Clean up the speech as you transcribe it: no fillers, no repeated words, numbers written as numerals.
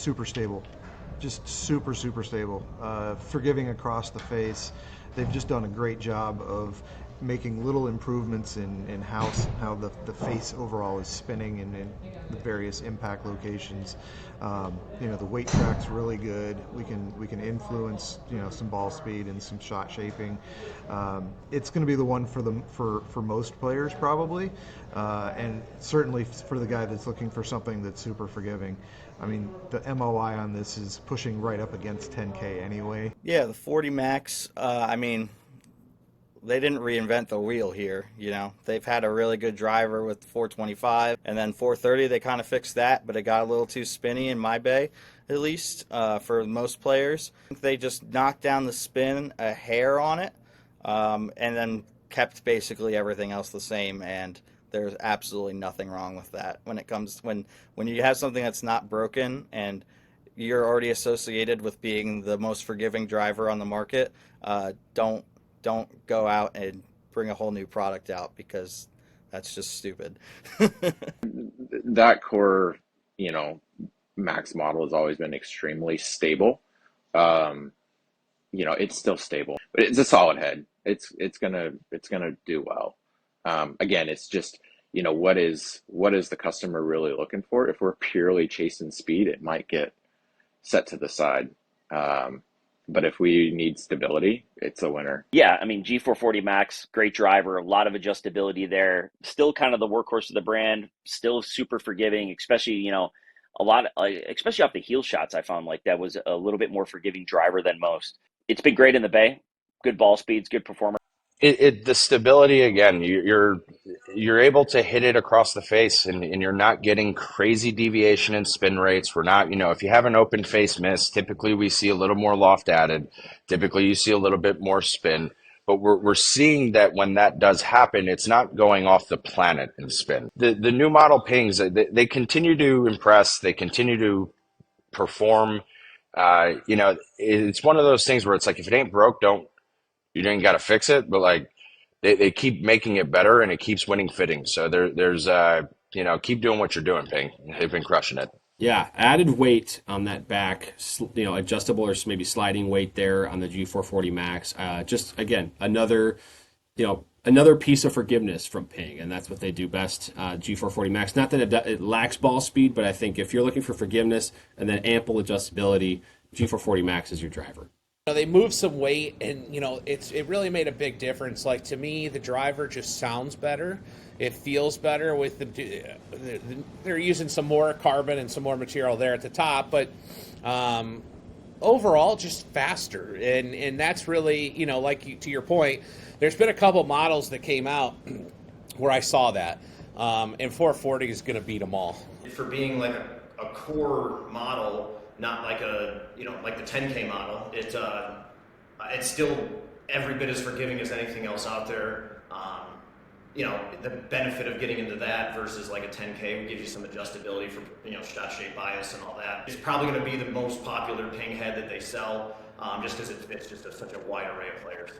super stable, just super stable, forgiving across the face. They've just done a great job of making little improvements in how the face overall is spinning in the various impact locations. The weight track's really good. We can influence some ball speed and some shot shaping. It's going to be the one for most players probably, and certainly for the guy that's looking for something that's super forgiving. I mean, the MOI on this is pushing right up against 10K anyway. Yeah, the 40 Max. They didn't reinvent the wheel here. They've had a really good driver with 425, and then 430. They kind of fixed that, but it got a little too spinny in my bay, at least for most players. They just knocked down the spin a hair on it, and then kept basically everything else the same. And there's absolutely nothing wrong with that when you have something that's not broken and you're already associated with being the most forgiving driver on the market. Don't go out and bring a whole new product out, because that's just stupid. That core, Max model has always been extremely stable. Um, it's still stable, but it's a solid head. It's gonna do well. Again, it's just, what is the customer really looking for? If we're purely chasing speed, it might get set to the side. But if we need stability, it's a winner. Yeah, I mean, G440 Max, great driver, a lot of adjustability there. Still kind of the workhorse of the brand, still super forgiving, especially, a lot of, especially off the heel shots. I found like that was a little bit more forgiving driver than most. It's been great in the bay, good ball speeds, good performance. The stability again, you're able to hit it across the face, and you're not getting crazy deviation in spin rates. We're not, if you have an open face miss, typically we see a little more loft added. Typically you see a little bit more spin, but we're seeing that when that does happen, it's not going off the planet in spin. The new model Pings, they continue to impress. They continue to perform. It's one of those things where it's like, if it ain't broke, you didn't got to fix it, but like they keep making it better and it keeps winning fittings. So there's keep doing what you're doing, Ping. They've been crushing it. Yeah, added weight on that back, adjustable or maybe sliding weight there on the G440 Max. Just again, another piece of forgiveness from Ping, and that's what they do best. G440 Max. Not that it lacks ball speed, but I think if you're looking for forgiveness and then ample adjustability, G440 Max is your driver. They moved some weight, and it really made a big difference. Like, to me, the driver just sounds better. It feels better with they're using some more carbon and some more material there at the top, but overall just faster. And that's really, to your point, there's been a couple models that came out where I saw that, and 440 is going to beat them all. For being like a core model, not like like the 10K model, it's still every bit as forgiving as anything else out there. The benefit of getting into that versus like a 10K would give you some adjustability for shot shape bias and all that. It's probably going to be the most popular Ping head that they sell, just because it's just such a wide array of players.